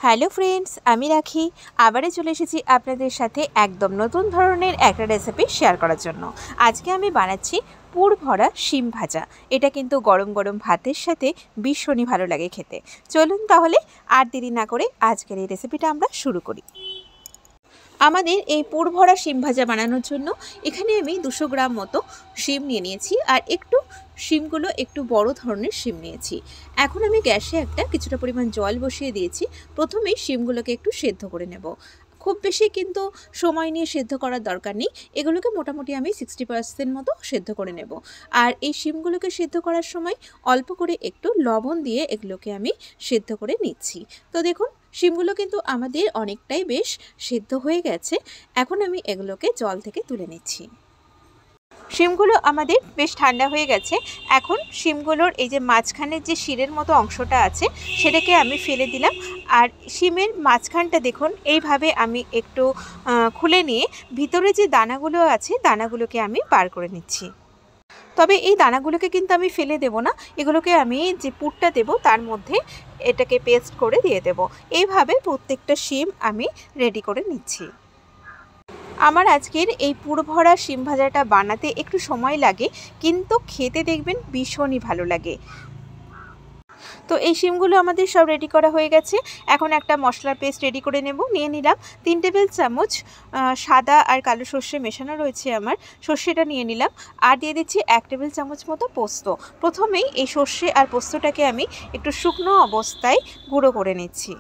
Hello friends, আমি রাখি আবারও চলে এসেছি আপনাদের সাথে একদম নতুন ধরনের একটা রেসিপি শেয়ার করার জন্য। আজকে আমি বানাচ্ছি পুর ভরা শিম ভাজা। এটা কিন্তু গরম গরম ভাতের সাথে ভীষণই ভালো লাগে খেতে। চলুন তাহলে আর দেরি না করে আজকের এই রেসিপিটা আমরা শুরু করি। আমাদের এই পুর ভরা শিম ভাজা বানানোর জন্য এখানে আমি 200 গ্রাম মতো শিম নিয়েছি আর শিমগুলো একটু বড় ধরনের শিম নিয়েছি। এখন আমি গ্যাসে কিছুটা পরিমাণ জল বসিয়ে দিয়েছি। প্রথমেই শিমগুলোকে একটু সেদ্ধ করে নেব। খুব বেশি কিন্তু সময় নিয়ে সেদ্ধ করার দরকার নেই। এগুলোকে মোটামুটি আমি 60% মতো সেদ্ধ করে নেব। আর এই শিমগুলোকে সেদ্ধ করার সময় অল্প করে একটু লবণ দিয়ে এগুলোকে আমি সেদ্ধ করে নিচ্ছি। তো দেখুন, শিমগুলো কিন্তু আমাদের অনেকটাই বেশ সেদ্ধ হয়ে গেছে। এখন আমি এগুলোকে জল থেকে তুলে নিচ্ছি। শিমগুলো আমাদের বেশ ঠান্ডা হয়ে গেছে। এখন শিমগুলোর এই যে মাঝখানের যে শিরের মতো অংশটা আছে সেটাকে আমি ফেলে দিলাম। আর শিমের মাঝখানটা দেখুন, এইভাবে আমি একটু খুলে নিয়ে ভিতরে যে দানাগুলো আছে দানাগুলোকে আমি বার করে নিচ্ছি। তবে এই দানাগুলোকে কিন্তু আমি ফেলে দেব না, এগুলোকে আমি যে পুরটা দেব তার মধ্যে এটাকে পেস্ট করে দিয়ে দেব। এইভাবে প্রত্যেকটা শিম আমি রেডি করে নিচ্ছি। আমার আজকের এই পুর ভরা শিম ভাজাটা বানাতে একটু সময় লাগে, কিন্তু খেতে দেখবেন ভীষণই ভালো লাগে। তো এই শিমগুলো আমাদের সব রেডি করা হয়ে গেছে। এখন একটা মশলার পেস্ট রেডি করে নেব। নিয়ে নিলাম 3 টেবিল চামচ সাদা আর কালো সর্ষে মেশানো রয়েছে আমার, সর্ষেটা নিয়ে নিলাম। আর দিয়ে দিচ্ছি 1 টেবিল চামচ মতো পোস্ত। প্রথমেই এই সর্ষে আর পোস্তটাকে আমি একটু শুকনো অবস্থায় গুঁড়ো করে নিচ্ছি।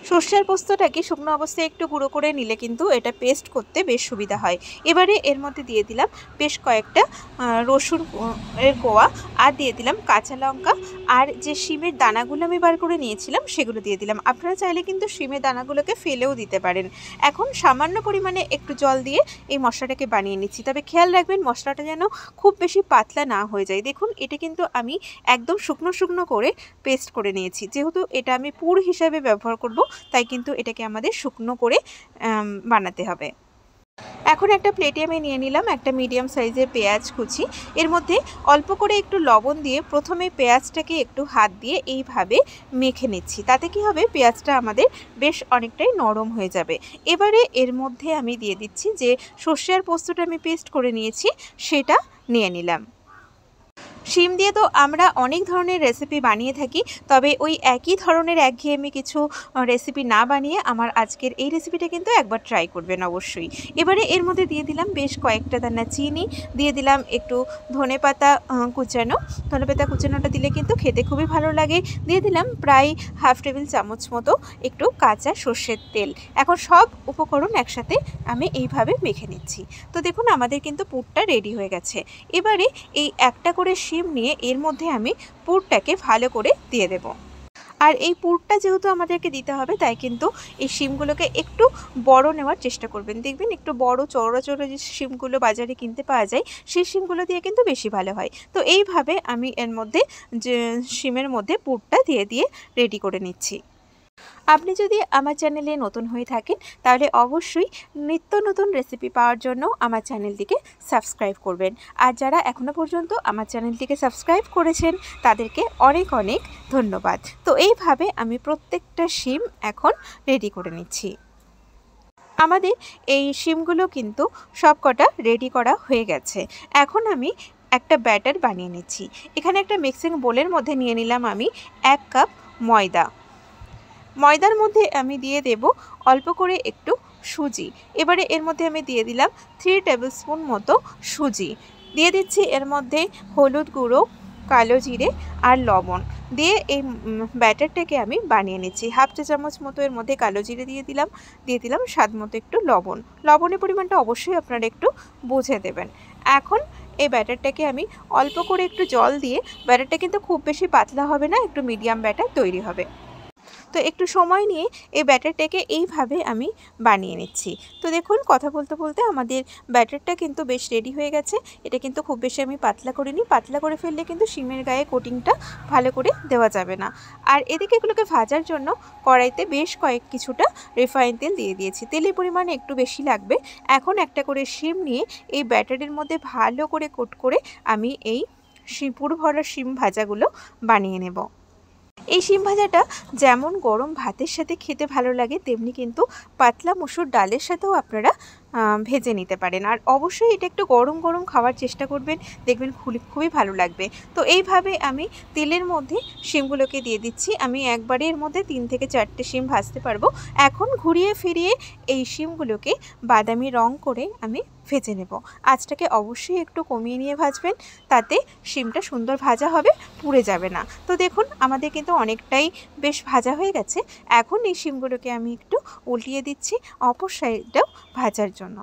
সর্ষে আর পোস্তটাকে শুকনো অবস্থায় একটু গুঁড়ো করে নিলে কিন্তু এটা পেস্ট করতে বেশ সুবিধা হয়। এবারে এর মধ্যে দিয়ে দিলাম বেশ কয়েকটা রসুন এর কোয়া, আর দিয়ে দিলাম কাঁচা লঙ্কা, আর যে শিমের দানাগুলো আমি বার করে নিয়েছিলাম সেগুলো দিয়ে দিলাম। আপনারা চাইলে কিন্তু শিমের দানাগুলোকে ফেলেও দিতে পারেন। এখন সামান্য পরিমাণে একটু জল দিয়ে এই মশলাটাকে বানিয়ে নিচ্ছি। তবে খেয়াল রাখবেন মশলাটা যেন খুব বেশি পাতলা না হয়ে যায়। দেখুন, এটা কিন্তু আমি একদম শুকনো শুকনো করে পেস্ট করে নিয়েছি। যেহেতু এটা আমি পুর হিসাবে ব্যবহার করব, তাই কিন্তু এটাকে আমাদের শুকনো করে বানাতে হবে। এখন একটা প্লেটে আমি নিয়ে নিলাম একটা মিডিয়াম সাইজের পেঁয়াজ কুচি। এর মধ্যে অল্প করে একটু লবণ দিয়ে প্রথমে পেঁয়াজটাকে একটু হাত দিয়ে এইভাবে মেখে নিচ্ছি। তাতে কি হবে, পেঁয়াজটা আমাদের বেশ অনেকটাই নরম হয়ে যাবে। এবারে এর মধ্যে আমি দিয়ে দিচ্ছি যে সর্ষে আর পোস্তটা আমি পেস্ট করে নিয়েছি, সেটা নিয়ে নিলাম। শিম দিয়ে তো আমরা অনেক ধরনের রেসিপি বানিয়ে থাকি, তবে ওই একই ধরনের একঘেয়েমি কিছু রেসিপি না বানিয়ে আমার আজকের এই রেসিপিটা কিন্তু একবার ট্রাই করবেন অবশ্যই। এবারে এর মধ্যে দিয়ে দিলাম বেশ কয়েকটা দানা চিনি, দিয়ে দিলাম একটু ধনেপাতা কুচানো। ধনেপাতা কুচানোটা দিলে কিন্তু খেতে খুবই ভালো লাগে। দিয়ে দিলাম প্রায় 1/2 টেবিল চামচ মতো একটু কাঁচা সর্ষের তেল। এখন সব উপকরণ একসাথে আমি এইভাবে মেখে নিচ্ছি। তো দেখুন, আমাদের কিন্তু পুরটা রেডি হয়ে গেছে। এবারে এই একটা করে শিম নিয়ে এর মধ্যে আমি পুরটাকে ভালো করে দিয়ে দেব। আর এই পুরটা যেহেতু আমাদেরকে দিতে হবে, তাই কিন্তু এই শিমগুলোকে একটু বড় নেওয়ার চেষ্টা করবেন। দেখবেন একটু বড় চওড়া চওড়া যে শিমগুলো বাজারে কিনতে পাওয়া যায়, সেই শিমগুলো দিয়ে কিন্তু বেশি ভালো হয়। তো এইভাবে আমি এর মধ্যে যে শিমের মধ্যে পুরটা দিয়ে দিয়ে রেডি করে নিচ্ছি। আপনি যদি আমার চ্যানেলে নতুন হয়ে থাকেন তাহলে অবশ্যই নিত্য নতুন রেসিপি পাওয়ার জন্য আমার চ্যানেলটিকে সাবস্ক্রাইব করবেন। আর যারা এখনও পর্যন্ত আমার চ্যানেলটিকে সাবস্ক্রাইব করেছেন তাদেরকে অনেক অনেক ধন্যবাদ। তো এইভাবে আমি প্রত্যেকটা শিম এখন রেডি করে নিচ্ছি। আমাদের এই শিমগুলো কিন্তু সবকটা রেডি করা হয়ে গেছে। এখন আমি একটা ব্যাটার বানিয়ে নিচ্ছি। এখানে একটা মিক্সিং বোলের মধ্যে নিয়ে নিলাম আমি 1 কাপ ময়দা। ময়দার মধ্যে আমি দিয়ে দেব অল্প করে একটু সুজি। এবারে এর মধ্যে আমি দিয়ে দিলাম 3 টেবিল স্পুন মতো সুজি। দিয়ে দিচ্ছি এর মধ্যে হলুদ গুঁড়ো, কালো জিরে আর লবণ দিয়ে এই ব্যাটারটাকে আমি বানিয়ে নিচ্ছি। 1/2 চা চামচ মতো এর মধ্যে কালো জিরে দিয়ে দিলাম স্বাদ মতো একটু লবণ। লবণের পরিমাণটা অবশ্যই আপনারা একটু বুঝে দেবেন। এখন এই ব্যাটারটাকে আমি অল্প করে একটু জল দিয়ে, ব্যাটারটা কিন্তু খুব বেশি পাতলা হবে না, একটু মিডিয়াম ব্যাটার তৈরি হবে। তো একটু সময় নিয়ে এই ব্যাটারটাকে এইভাবে আমি বানিয়ে নিচ্ছি। তো দেখুন, কথা বলতে বলতে আমাদের ব্যাটারটা কিন্তু বেশ রেডি হয়ে গেছে। এটা কিন্তু খুব বেশি আমি পাতলা করিনি, পাতলা করে ফেললে কিন্তু শিমের গায়ে কোটিংটা ভালো করে দেওয়া যাবে না। আর এদিকে এগুলোকে ভাজার জন্য কড়াইতে বেশ কিছুটা রিফাইন তেল দিয়ে দিয়েছি। তেলের পরিমাণ একটু বেশি লাগবে। এখন একটা করে শিম নিয়ে এই ব্যাটারের মধ্যে ভালো করে কোট করে আমি এই পুর ভরা শিম ভাজাগুলো বানিয়ে নেব। এই শিম ভাজাটা যেমন গরম ভাতের সাথে খেতে ভালো লাগে, তেমনি কিন্তু পাতলা মসুর ডালের সাথেও আপনারা ভেজে নিতে পারেন। আর অবশ্যই এটা একটু গরম গরম খাওয়ার চেষ্টা করবেন, দেখবেন খুবই ভালো লাগবে। তো এইভাবে আমি তেলের মধ্যে শিমগুলোকে দিয়ে দিচ্ছি। আমি একবারে এর মধ্যে 3 থেকে 4টে শিম ভাজতে পারবো। এখন ঘুরিয়ে ফিরিয়ে এই শিমগুলোকে বাদামি রং করে আমি ভেজে নেব। আঁচটাকে অবশ্যই একটু কমিয়ে নিয়ে ভাজবেন, তাতে শিমটা সুন্দর ভাজা হবে, পুড়ে যাবে না। তো দেখুন আমাদের কিন্তু অনেকটাই বেশ ভাজা হয়ে গেছে। এখন এই শিমগুলোকে আমি একটু উল্টিয়ে দিচ্ছি অপর সাইডটাও ভাজার জন্য।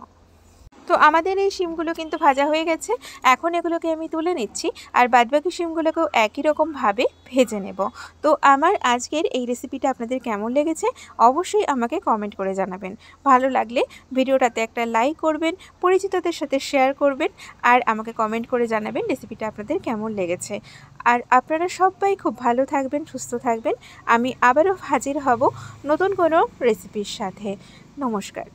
তো আমাদের এই শিমগুলো কিন্তু ভাজা হয়ে গেছে। এখন এগুলোকে আমি তুলে নিচ্ছি, আর বাদবাকি শিমগুলোকেও একই রকমভাবে ভেজে নেব। তো আমার আজকের এই রেসিপিটা আপনাদের কেমন লেগেছে অবশ্যই আমাকে কমেন্ট করে জানাবেন। ভালো লাগলে ভিডিওটাতে একটা লাইক করবেন, পরিচিতদের সাথে শেয়ার করবেন, আর আমাকে কমেন্ট করে জানাবেন রেসিপিটা আপনাদের কেমন লেগেছে। আর আপনারা সবাই খুব ভালো থাকবেন, সুস্থ থাকবেন। আমি আবারও হাজির হব নতুন কোনো রেসিপির সাথে। নমস্কার।